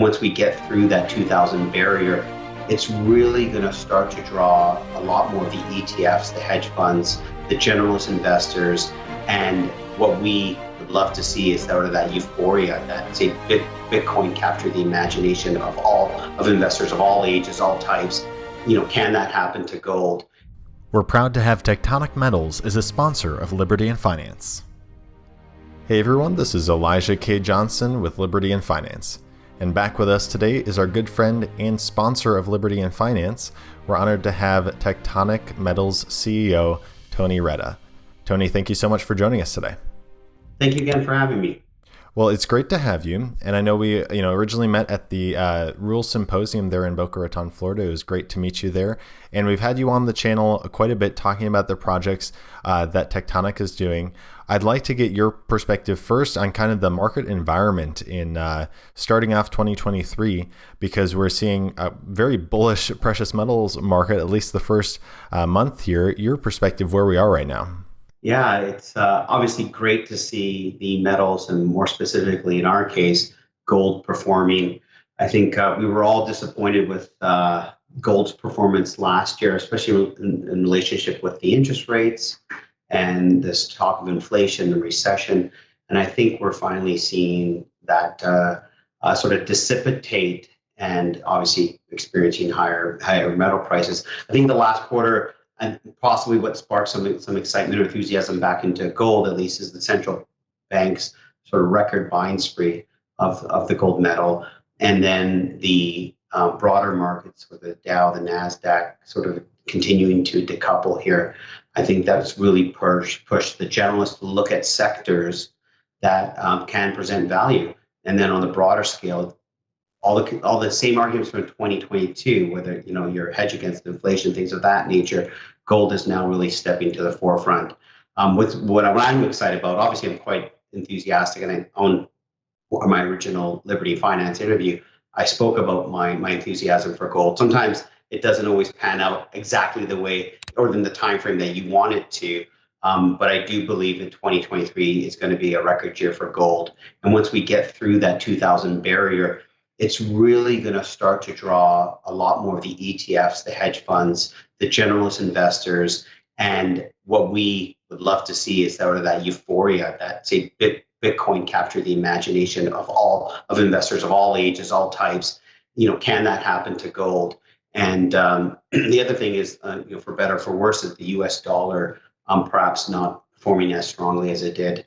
Once we get through that 2000 barrier, it's really going to start to draw a lot more of the ETFs, the hedge funds, the generalist investors, and what we would love to see is sort of that euphoria that, say, Bitcoin captured the imagination of investors of all ages, all types. Can that happen to gold? We're proud to have Tectonic Metals as a sponsor of Liberty and Finance. Hey everyone, this is Elijah K. Johnson with Liberty and Finance. And back with us today is our good friend and sponsor of Liberty and Finance. We're honored to have Tectonic Metals CEO, Tony Reda. Tony, thank you so much for joining us today. Thank you again for having me. Well, it's great to have you. And I know we originally met at the Rules Symposium there in Boca Raton, Florida. It was great to meet you there. And we've had you on the channel quite a bit talking about the projects that Tectonic is doing. I'd like to get your perspective first on kind of the market environment in starting off 2023, because we're seeing a very bullish precious metals market, at least the first month here. Your perspective where we are right now. Yeah, it's obviously great to see the metals, and more specifically in our case, gold performing. I think we were all disappointed with gold's performance last year, especially in relationship with the interest rates and this talk of inflation and recession. And I think we're finally seeing that sort of dissipate, and obviously experiencing higher metal prices. I think the last quarter, and possibly what sparked some excitement or enthusiasm back into gold, at least, is the central bank's sort of record buying spree of the gold metal. And then the broader markets with the Dow, the NASDAQ sort of continuing to decouple here. I think that's really pushed the generalists to look at sectors that can present value. And then on the broader scale, all the same arguments from 2022, whether your hedge against inflation, things of that nature, gold is now really stepping to the forefront. With what I'm excited about, obviously I'm quite enthusiastic, and on my original Liberty Finance interview, I spoke about my enthusiasm for gold. Sometimes it doesn't always pan out exactly the way or in the time frame that you want it to. But I do believe that 2023 is going to be a record year for gold. And once we get through that 2000 barrier, it's really going to start to draw a lot more of the ETFs, the hedge funds, the generalist investors. And what we would love to see is sort of that euphoria that, say, Bitcoin captured the imagination of investors of all ages, all types. Can that happen to gold? And the other thing is, for better or for worse, is the U.S. dollar perhaps not performing as strongly as it did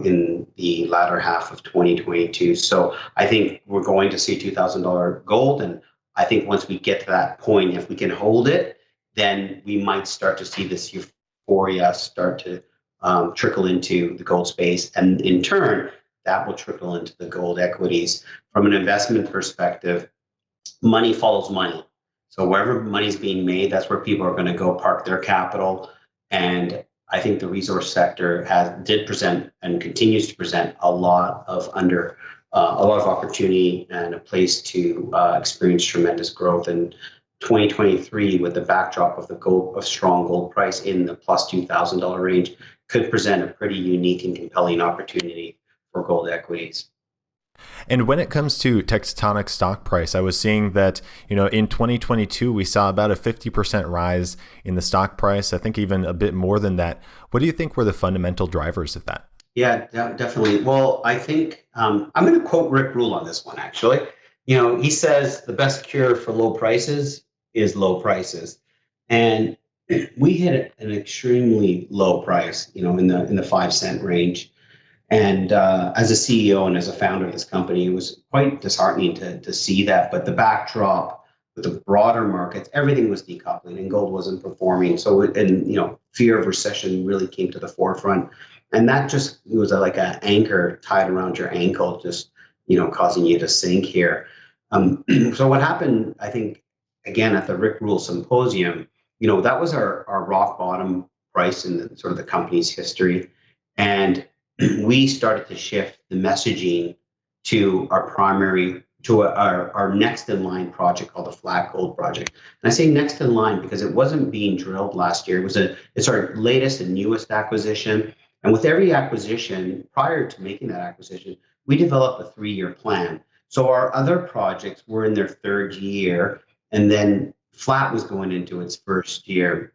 in the latter half of 2022. So I think we're going to see $2,000 gold. And I think once we get to that point, if we can hold it, then we might start to see this euphoria start to trickle into the gold space. And in turn, that will trickle into the gold equities. From an investment perspective, money follows money. So wherever money's being made, that's where people are going to go park their capital. And I think the resource sector did present and continues to present a lot of opportunity and a place to experience tremendous growth. In 2023, with the backdrop of strong gold price in the plus $2,000 range, could present a pretty unique and compelling opportunity for gold equities. And when it comes to Tectonic stock price, I was seeing that, in 2022, we saw about a 50% rise in the stock price. I think even a bit more than that. What do you think were the fundamental drivers of that? Yeah, definitely. Well, I think I'm going to quote Rick Rule on this one, actually. He says the best cure for low prices is low prices. And we hit an extremely low price, in the 5-cent range. And as a CEO and as a founder of this company, it was quite disheartening to see that. But the backdrop with the broader markets, everything was decoupling and gold wasn't performing. So, fear of recession really came to the forefront. And that just was like an anchor tied around your ankle, just, causing you to sink here. So what happened, I think, again, at the Rick Rule Symposium, that was our rock bottom price in the company's history. And we started to shift the messaging to our next in line project called the Flat Gold Project. And I say next in line because it wasn't being drilled last year. It's our latest and newest acquisition. And with every acquisition, prior to making that acquisition, we developed a 3-year plan. So our other projects were in their third year, and then flat was going into its first year.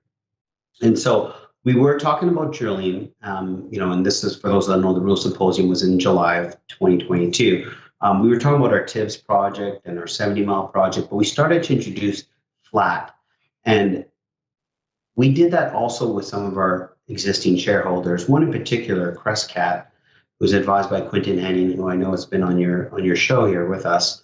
And so we were talking about drilling, and this is for those that know, the Rural Symposium was in July of 2022. We were talking about our TIBS project and our 70-mile project, but we started to introduce flat. And we did that also with some of our existing shareholders, one in particular, Crescat, who's advised by Quentin Henning, who I know has been on your show here with us.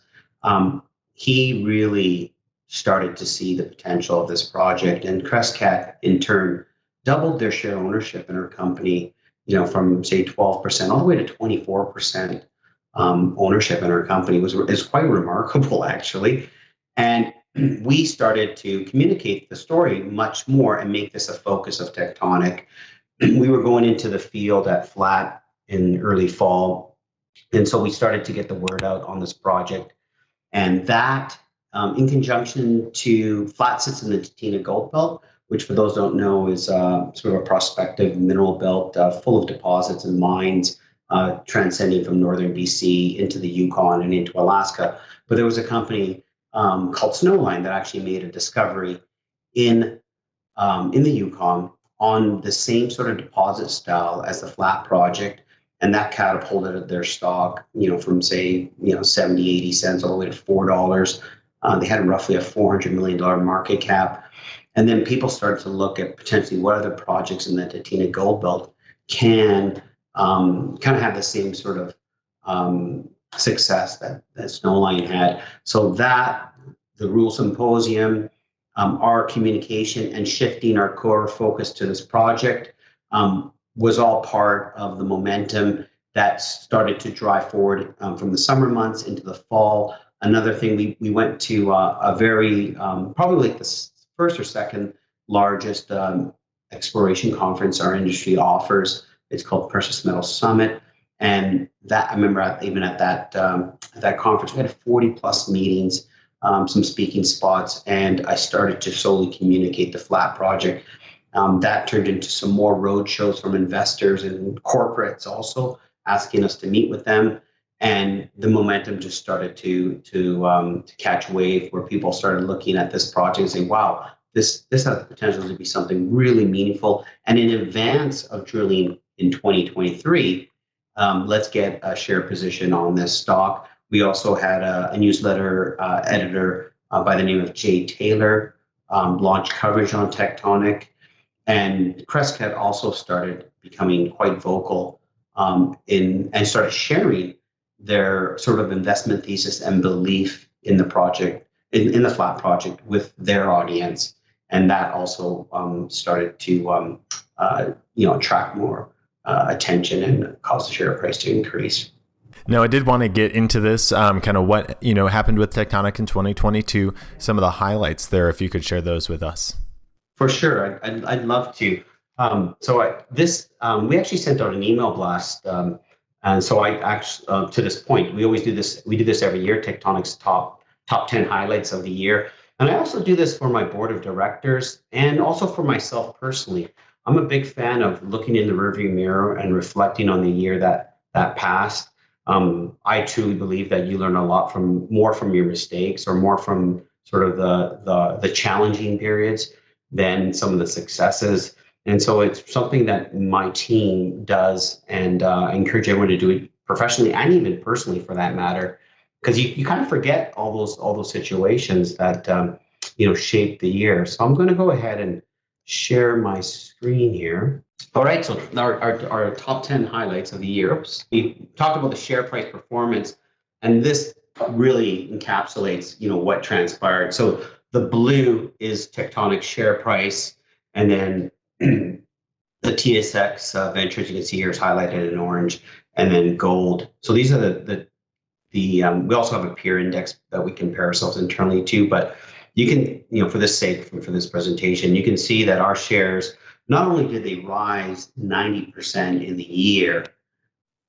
He really started to see the potential of this project, and Crescat in turn doubled their share ownership in our company, from say 12% all the way to 24% ownership in our company is quite remarkable, actually. And we started to communicate the story much more and make this a focus of Tectonic. We were going into the field at flat in early fall, and so we started to get the word out on this project. And that, in conjunction to flat, sits in the Tectonic Gold Belt, which for those who don't know is sort of a prospective mineral belt full of deposits and mines transcending from northern BC into the Yukon and into Alaska. But there was a company called Snowline that actually made a discovery in the Yukon on the same sort of deposit style as the flat project, and that catapulted their stock, from say 70, 80 cents all the way to $4. They had roughly a $400 million market cap, and then people started to look at potentially what other projects in the Tectonic Gold Belt can kind of have the same sort of success that Snowline had. So that the Rural Symposium, our communication, and shifting our core focus to this project was all part of the momentum that started to drive forward from the summer months into the fall. Another thing, we went to a very, probably like the first or second largest exploration conference our industry offers. It's called Precious Metals Summit. And that, I remember even at that conference, we had 40 plus meetings, some speaking spots, and I started to slowly communicate the flat project. That turned into some more road shows from investors and corporates also asking us to meet with them. And the momentum just started to catch wave, where people started looking at this project and saying, wow, this has the potential to be something really meaningful. And in advance of drilling in 2023, let's get a share position on this stock. We also had a newsletter editor by the name of Jay Taylor launch coverage on Tectonic. And Crescat also started becoming quite vocal and started sharing their sort of investment thesis and belief in the project, in the flat project, with their audience. And that also started to attract more attention and cause the share price to increase. Now, I did want to get into this, kind of what happened with Tectonic in 2022, some of the highlights there, if you could share those with us. For sure, I'd love to. We actually sent out an email blast, and so I actually to this point, we always do this. We do this every year. Tectonic's top 10 highlights of the year, and I also do this for my board of directors and also for myself personally. I'm a big fan of looking in the rearview mirror and reflecting on the year that passed. I truly believe that you learn a lot more from your mistakes, or more from sort of the challenging periods than some of the successes. And so it's something that my team does, and I encourage everyone to do it professionally and even personally, for that matter, because you kind of forget all those situations that shaped the year. So I'm going to go ahead and share my screen here. All right, so our top 10 highlights of the year. Oops. We talked about the share price performance, and this really encapsulates what transpired. So the blue is Tectonic share price, and then the TSX ventures, you can see here, is highlighted in orange, and then gold. So these are we also have a peer index that we compare ourselves internally to, but you can, for this sake, for this presentation, you can see that our shares, not only did they rise 90% in the year,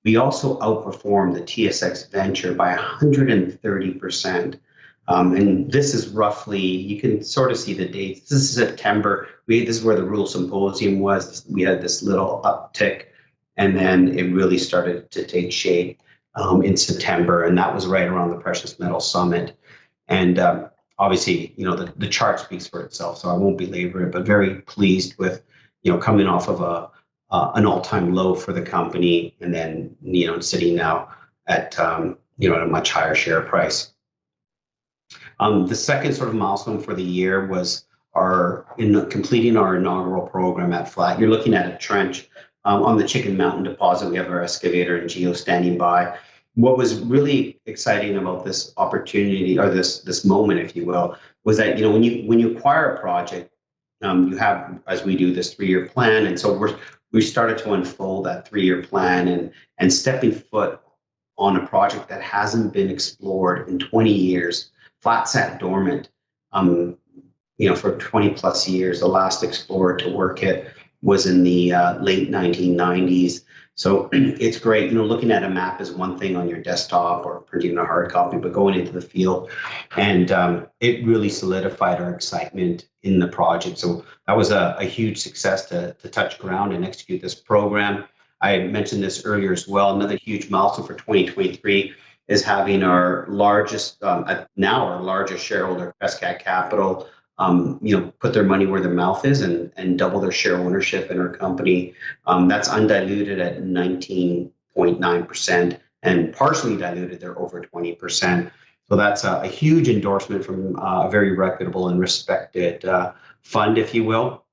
we also outperformed the TSX Venture by 130%. And this is roughly, you can sort of see the dates. This is September. This is where the Rural Symposium was. We had this little uptick, and then it really started to take shape. in September, and that was right around the Precious Metal Summit. And obviously, the chart speaks for itself, so I won't belabor it, but very pleased with, coming off of an all-time low for the company, and then, sitting now at, at a much higher share price. The second sort of milestone for the year was completing our inaugural program at Flat. You're looking at a trench on the Chicken Mountain deposit. We have our excavator and geo standing by. What was really exciting about this opportunity, or this moment, if you will, was that when you acquire a project, you have, as we do, this 3-year plan, and so we started to unfold that 3-year plan and stepping foot on a project that hasn't been explored in 20 years. Flat sat dormant, for 20 plus years. The last explorer to work it was in the late 1990s. So it's great. Looking at a map is one thing on your desktop or printing a hard copy, but going into the field, and it really solidified our excitement in the project. So that was a huge success to touch ground and execute this program. I mentioned this earlier as well. Another huge milestone for 2023 is having our largest, now our largest shareholder, Crescat Capital, put their money where their mouth is and double their share ownership in our company. That's undiluted at 19.9%, and partially diluted, they're over 20%. So that's a huge endorsement from a very reputable and respected fund, if you will.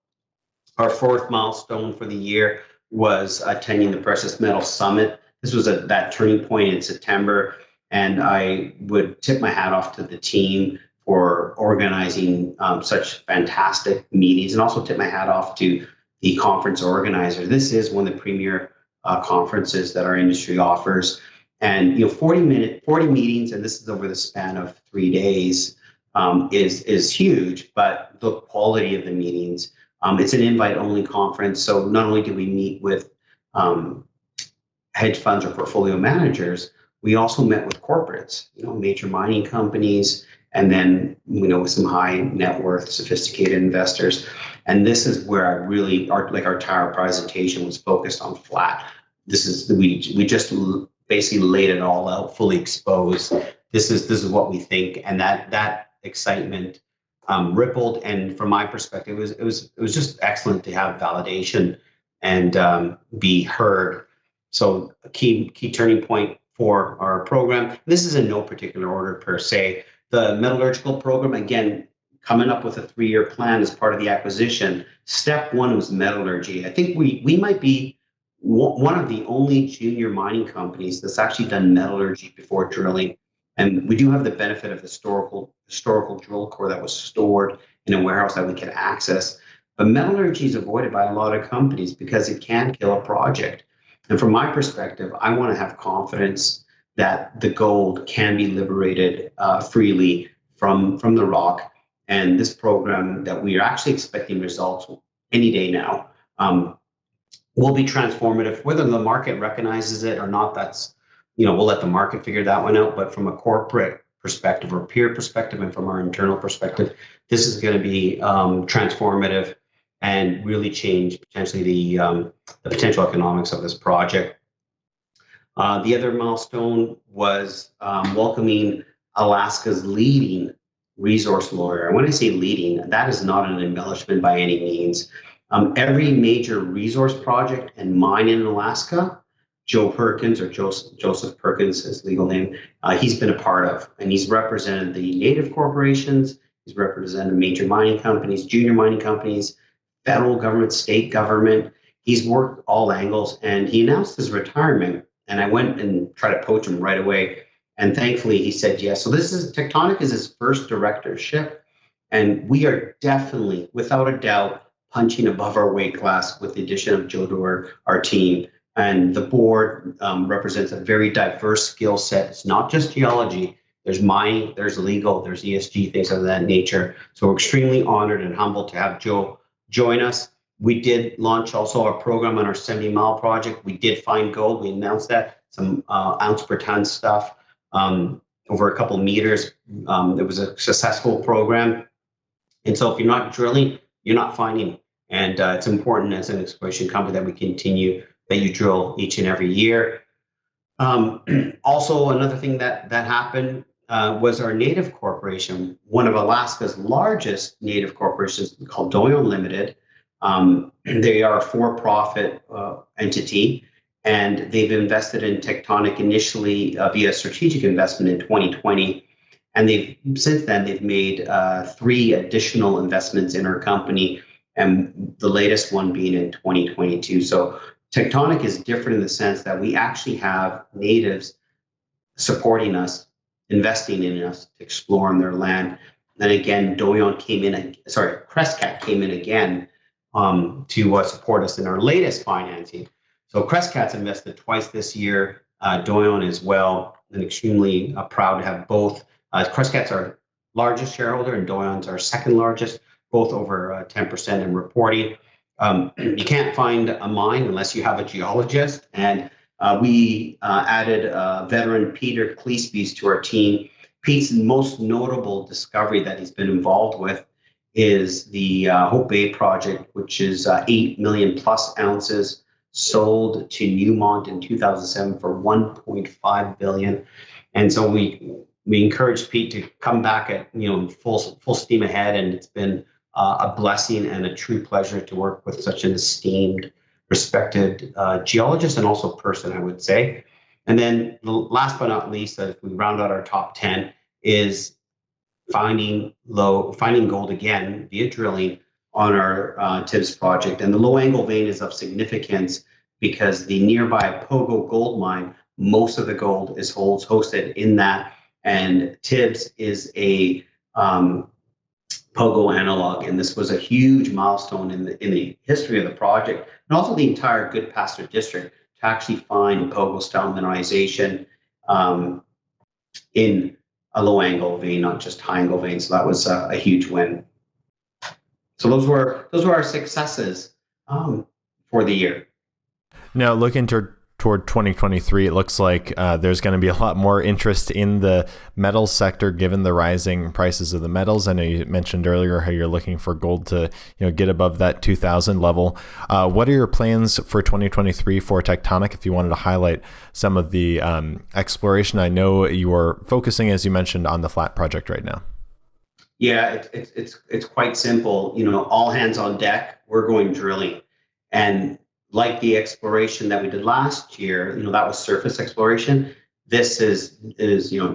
Our fourth milestone for the year was attending the Precious Metals Summit. This was that turning point in September, and I would tip my hat off to the team for organizing such fantastic meetings, and also tip my hat off to the conference organizer. This is one of the premier conferences that our industry offers, and 40 meetings, and this is over the span of 3 days, is huge. But the quality of the meetings, it's an invite-only conference, so not only do we meet with hedge funds or portfolio managers, we also met with corporates, major mining companies, and then, some high net worth, sophisticated investors. And this is where I really, our entire presentation was focused on Flat. We just basically laid it all out, fully exposed. This is what we think, and that excitement rippled. And from my perspective, it was just excellent to have validation and be heard. So a key turning point for our program. This is in no particular order per se. The metallurgical program, again, coming up with a 3-year plan as part of the acquisition. Step one was metallurgy. I think we might be one of the only junior mining companies that's actually done metallurgy before drilling. And we do have the benefit of historical drill core that was stored in a warehouse that we can access. But metallurgy is avoided by a lot of companies because it can kill a project. And from my perspective, I want to have confidence that the gold can be liberated freely from the rock. And this program that we are actually expecting results any day now will be transformative. Whether the market recognizes it or not, that's, we'll let the market figure that one out. But from a corporate perspective or peer perspective, and from our internal perspective, this is going to be transformative and really change potentially the potential economics of this project. The other milestone was welcoming Alaska's leading resource lawyer. When I say leading, that is not an embellishment by any means. Every major resource project and mine in Alaska, Joe Perkins, or Joseph Perkins, his legal name, he's been a part of, and he's represented the native corporations, he's represented major mining companies, junior mining companies, federal government, state government. He's worked all angles, and he announced his retirement, and I went and tried to poach him right away. And thankfully he said yes. So Tectonic is his first directorship, and we are definitely, without a doubt, punching above our weight class with the addition of Joe to our team. And the board represents a very diverse skill set. It's not just geology. There's mining, there's legal, there's ESG, things of that nature. So we're extremely honored and humbled to have Joe join us. We did launch also our program on our 70-mile project. We did find gold. We announced that, some ounce per ton stuff over a couple of meters. It was a successful program. And so if you're not drilling, you're not finding. And it's important as an exploration company that we continue, that you drill each and every year. Also, another thing that happened was our native corporation, one of Alaska's largest native corporations called Doyon Limited. They are a for-profit entity, and they've invested in Tectonic initially via strategic investment in 2020. And since then they've made 3 additional investments in our company, and the latest one being in 2022. So Tectonic is different in the sense that we actually have natives supporting us, investing in us to explore on their land. And again, Crescat came in again to support us in our latest financing. So Crescat's invested twice this year, Doyon as well, and extremely proud to have both. Crescat's our largest shareholder and Doyon's our second largest, both over 10% in reporting. You can't find a mine unless you have a geologist, and we added veteran Peter Cleespies to our team. Pete's most notable discovery that he's been involved with is the Hope Bay project, which is 8 million plus ounces sold to Newmont in 2007 for 1.5 billion. And so we encouraged Pete to come back at full steam ahead, and it's been a blessing and a true pleasure to work with such an esteemed, respected geologist and also person, I would say. And then last but not least, as we round out our top 10, is finding gold again via drilling on our Tibbs project. And the low angle vein is of significance because the nearby Pogo gold mine, most of the gold is hosted in that, and Tibbs is a Pogo analog, and this was a huge milestone in the history of the project, and also the entire Goodpaster district, to actually find Pogo style mineralization in a low angle vein, not just high angle vein. So that was a huge win. So those were our successes for the year. Now, looking toward 2023, it looks like there's going to be a lot more interest in the metals sector given the rising prices of the metals. I know you mentioned earlier how you're looking for gold to get above that 2,000 level. What are your plans for 2023 for Tectonic? If you wanted to highlight some of the exploration, I know you are focusing, as you mentioned, on the flat project right now. Yeah, it's quite simple. All hands on deck. We're going drilling, and like the exploration that we did last year, that was surface exploration. This is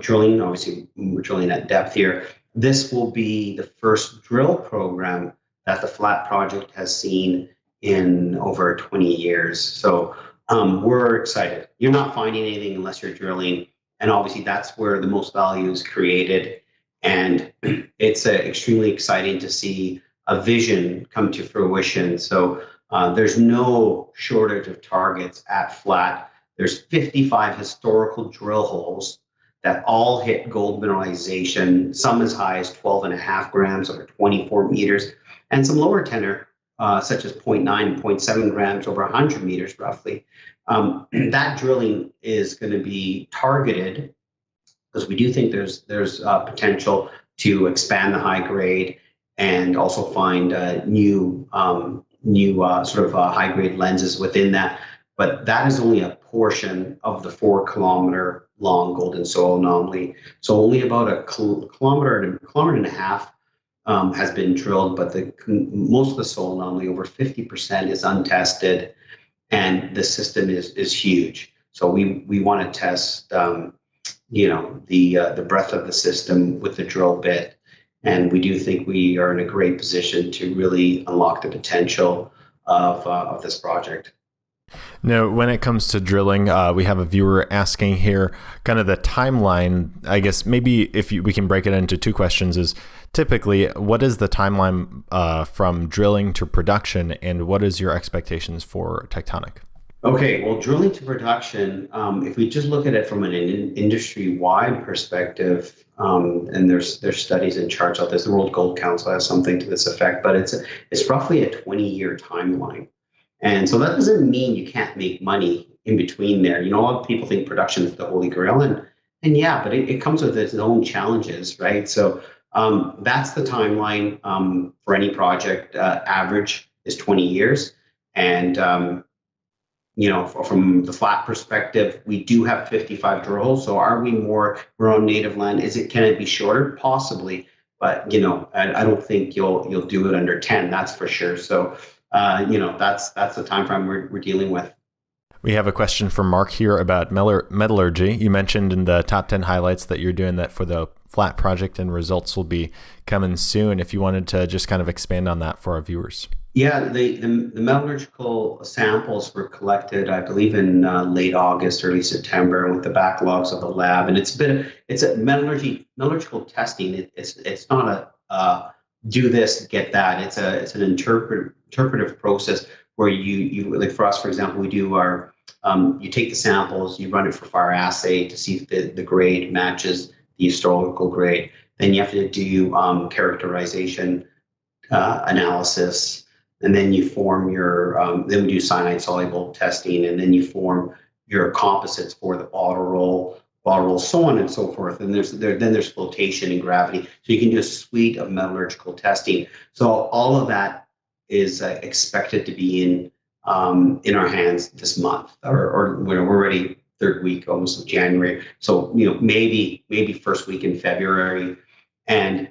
drilling. Obviously, we're drilling at depth here. This will be the first drill program that the flat project has seen in over 20 years. So we're excited. You're not finding anything unless you're drilling, and obviously that's where the most value is created. And it's extremely exciting to see a vision come to fruition. So there's no shortage of targets at flat. There's 55 historical drill holes that all hit gold mineralization, some as high as 12.5 grams over 24 meters, and some lower tenor, such as 0.9 and 0.7 grams over 100 meters roughly. That drilling is going to be targeted because we do think there's potential to expand the high grade and also find new high grade lenses within that. But that is only a portion of the 4-kilometer long gold and soil anomaly. So only about a kilometer and a half has been drilled, but most of the soil anomaly, over 50%, is untested, and the system is huge. So we want to test the breadth of the system with the drill bit. And we do think we are in a great position to really unlock the potential of this project. Now, when it comes to drilling, we have a viewer asking here kind of the timeline. I guess maybe we can break it into 2 questions is typically, what is the timeline from drilling to production, and what is your expectations for Tectonic? Okay, well, drilling to production, if we just look at it from an industry-wide perspective, and there's studies and charts out there, the World Gold Council has something to this effect, but it's roughly a 20-year timeline. And so that doesn't mean you can't make money in between there. A lot of people think production is the holy grail, and yeah, but it comes with its own challenges, right? So that's the timeline for any project. Average is 20 years. And from the flat perspective, we do have 55 drill holes. So are we're on native land? Can it be shorter? Possibly, but I don't think you'll do it under 10. That's for sure. So that's the time frame we're dealing with. We have a question from Mark here about metallurgy. You mentioned in the top 10 highlights that you're doing that for the flat project, and results will be coming soon. If you wanted to just kind of expand on that for our viewers. Yeah, the metallurgical samples were collected, I believe, in late August, early September, with the backlogs of the lab. And it's a metallurgical testing. It's not a do this, get that. It's an interpretive process where you like, for us, for example, we do our you take the samples, you run it for fire assay to see if the grade matches the historical grade. Then you have to do characterization analysis. And then you form then we do cyanide soluble testing, and then you form your composites for the bottle roll, so on and so forth. And there's flotation and gravity. So you can do a suite of metallurgical testing. So all of that is expected to be in our hands this month, or we're already third week almost of January. So maybe first week in February, and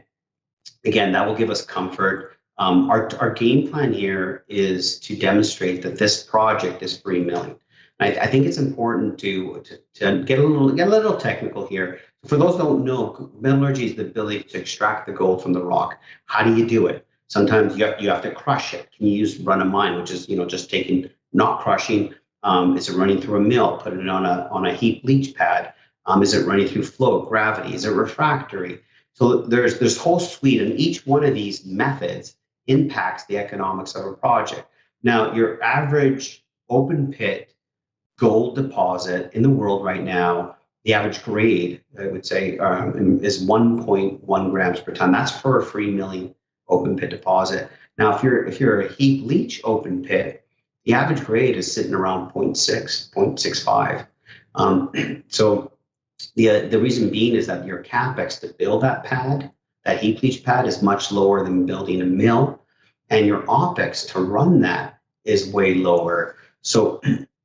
again that will give us comfort. Our game plan here is to demonstrate that this project is free milling. I think it's important to get a little technical here. For those who don't know, metallurgy is the ability to extract the gold from the rock. How do you do it? Sometimes you have to crush it. Can you use run of mine, which is just taking, not crushing? Is it running through a mill? Put it on a heap leach pad? Is it running through flow, gravity? Is it refractory? So there's whole suite, and each one of these methods impacts the economics of a project. Now, your average open pit gold deposit in the world right now, the average grade, I would say, is 1.1 grams per ton. That's for a free milling open pit deposit. Now, if you're a heap leach open pit, the average grade is sitting around 0.6, 0.65. So the reason being is that your capex to build that heap leach pad, is much lower than building a mill, and your opex to run that is way lower. So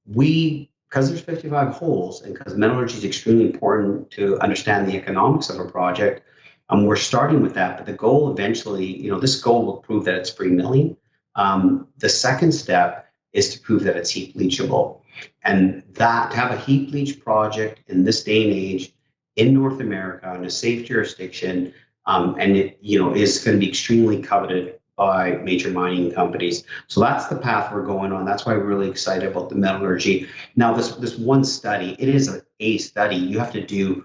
because there's 55 holes, and because metallurgy is extremely important to understand the economics of a project, we're starting with that. But the goal eventually, this goal will prove that it's free milling. The second step is to prove that it's heap leachable, and that to have a heap leach project in this day and age in North America in a safe jurisdiction, and it is going to be extremely coveted by major mining companies. So that's the path we're going on. That's why we're really excited about the metallurgy. Now, this one study, it is a study. You have to do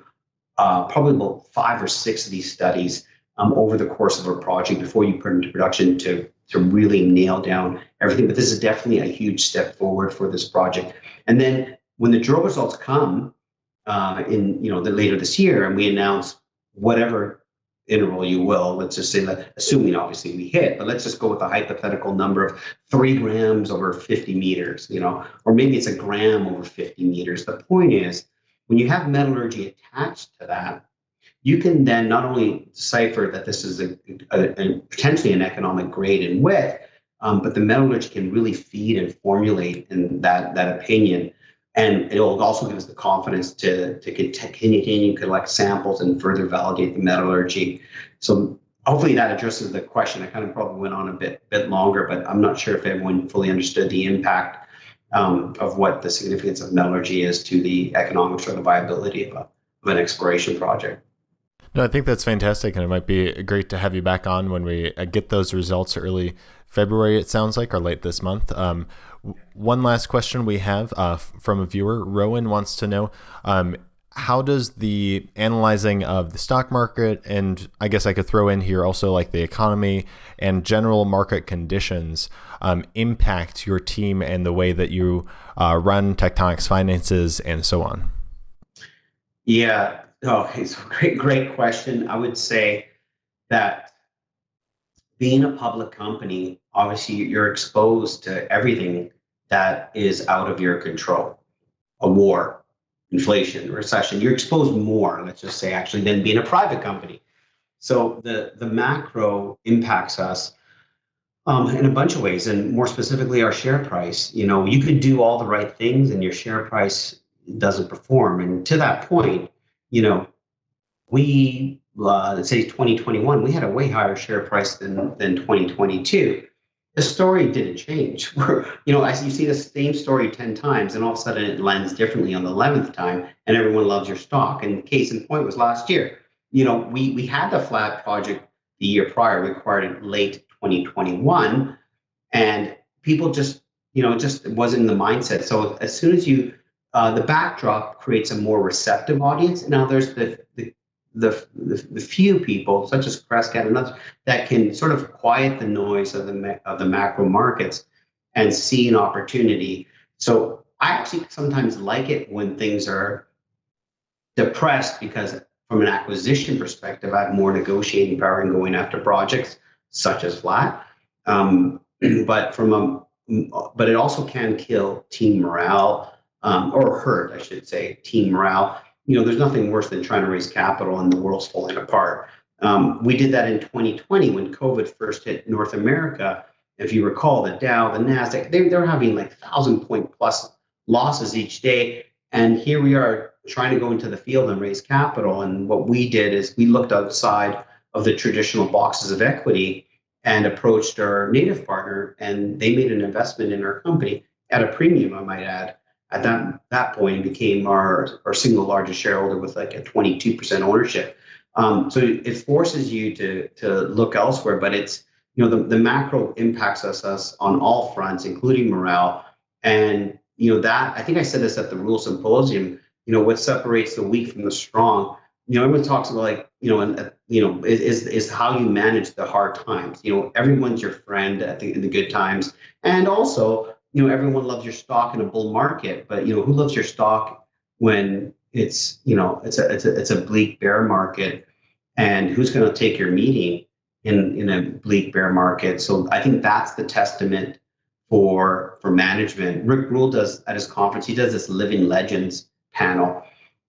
probably about 5 or 6 of these studies over the course of a project before you put into production to really nail down everything. But this is definitely a huge step forward for this project. And then when the drill results come in later this year, and we announce whatever interval you will, let's just say, assuming obviously we hit, but let's just go with a hypothetical number of 3 grams over 50 meters, or maybe it's a gram over 50 meters. The point is, when you have metallurgy attached to that, you can then not only decipher that this is a potentially an economic grade and width, but the metallurgy can really feed and formulate in that opinion. And it will also give us the confidence to continue to collect samples and further validate the metallurgy. So hopefully that addresses the question. I kind of probably went on a bit longer, but I'm not sure if everyone fully understood the impact of what the significance of metallurgy is to the economics or the viability of an exploration project. No, I think that's fantastic, and it might be great to have you back on when we get those results early February, it sounds like, or late this month. One last question we have from a viewer. Rowan wants to know, how does the analyzing of the stock market, and I guess I could throw in here also like the economy and general market conditions, impact your team and the way that you run Tectonic's finances and so on? Yeah. Okay, so great question. I would say that being a public company, obviously you're exposed to everything that is out of your control. A war, inflation, recession. You're exposed more, let's just say, actually, than being a private company. So the macro impacts us In a bunch of ways, and more specifically, our share price. You could do all the right things, and your share price doesn't perform. And to that point, you know, we let's say 2021, we had a way higher share price than 2022. The story didn't change. As you see the same story 10 times, and all of a sudden it lands differently on the 11th time, and everyone loves your stock. And case in point was last year. We had the flat project the year prior. We acquired it late 2021, and people just wasn't in the mindset. So as soon as the backdrop creates a more receptive audience. Now there's the few people, such as Crescat and others, that can sort of quiet the noise of the macro markets and see an opportunity. So I actually sometimes like it when things are depressed, because from an acquisition perspective, I have more negotiating power in going after projects such as flat. But it also can kill team morale, or hurt, I should say, team morale. There's nothing worse than trying to raise capital and the world's falling apart. We did that in 2020 when COVID first hit North America. If you recall, the Dow, the NASDAQ, they're having like 1,000-point plus losses each day. And here we are trying to go into the field and raise capital. And what we did is we looked outside of the traditional boxes of equity and approached our native partner, and they made an investment in our company at a premium, I might add. At that point, became our single largest shareholder with like a 22% ownership. So it forces you to look elsewhere, but it's, the macro impacts us on all fronts, including morale. And, that, I think I said this at the Rule Symposium, what separates the weak from the strong, everyone talks about like, is how you manage the hard times. Everyone's your friend in the good times. And also, everyone loves your stock in a bull market, but who loves your stock when it's a bleak bear market, and who's going to take your meeting in a bleak bear market? So I think that's the testament for management. Rick Rule does at his conference, he does this Living Legends panel,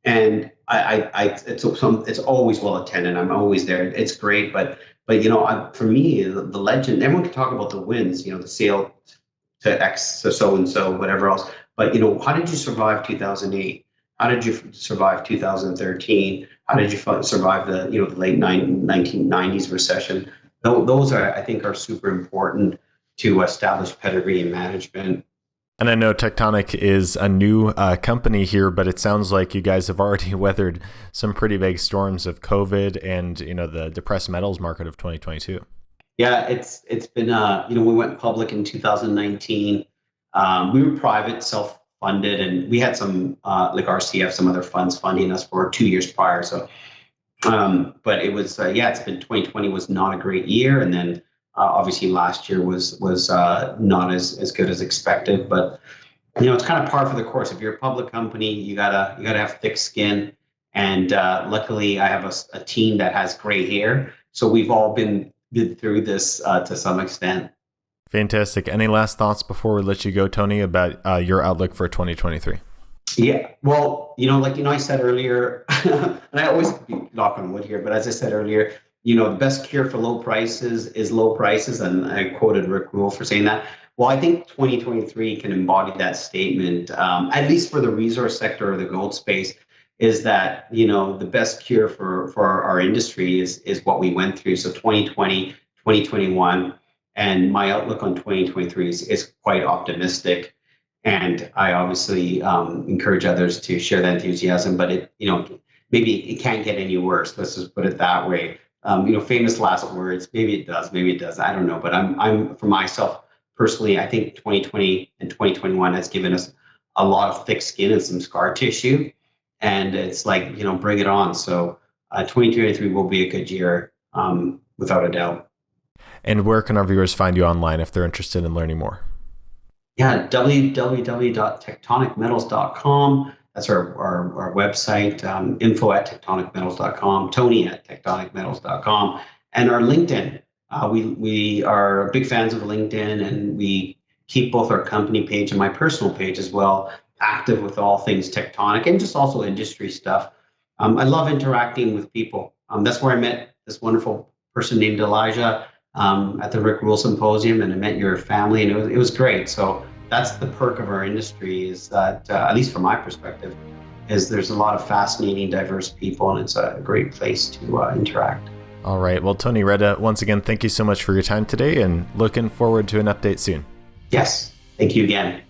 and it's always well attended. I'm always there. It's great, but for me, the legend. Everyone can talk about the wins, the sale to X, so and so, whatever else. But how did you survive 2008? How did you survive 2013? How did you survive the the late 1990s recession? Those I think are super important to establish pedigree in management. And I know Tectonic is a new company here, but it sounds like you guys have already weathered some pretty big storms of COVID and the depressed metals market of 2022. Yeah, it's been we went public in 2019. We were private, self-funded, and we had some like RCF, some other funds funding us for 2 years prior. So, but it was it's been 2020 was not a great year, and then obviously last year was not as good as expected. But it's kind of par for the course. If you're a public company, you gotta have thick skin, and luckily I have a team that has gray hair, so we've all been through this to some extent. Fantastic. Any last thoughts before we let you go, Tony, about your outlook for 2023? Yeah, well, I said earlier, and I always knock on wood here, but as I said earlier, the best cure for low prices is low prices, and I quoted Rick Rule for saying that. Well, I think 2023 can embody that statement, at least for the resource sector or the gold space. Is that the best cure for our industry is what we went through. So 2020, 2021, and my outlook on 2023 is quite optimistic. And I obviously encourage others to share that enthusiasm. But maybe it can't get any worse. Let's just put it that way. Famous last words. Maybe it does. Maybe it does. I don't know. But I'm for myself personally, I think 2020 and 2021 has given us a lot of thick skin and some scar tissue. And it's like, bring it on. So 2023 will be a good year, without a doubt. And where can our viewers find you online if they're interested in learning more? Yeah, www.tectonicmetals.com. That's our website, info@tectonicmetals.com, Tony@tectonicmetals.com. And our LinkedIn. We are big fans of LinkedIn, and we keep both our company page and my personal page as well active with all things tectonic and just also industry stuff. I love interacting with people. That's where I met this wonderful person named Elijah. at the Rick Rule Symposium, and I met your family, and it was great. So that's the perk of our industry, is that, at least from my perspective, is there's a lot of fascinating, diverse people, and it's a great place to interact. All right. Well, Tony, Reda, once again, thank you so much for your time today, and looking forward to an update soon. Yes. Thank you again.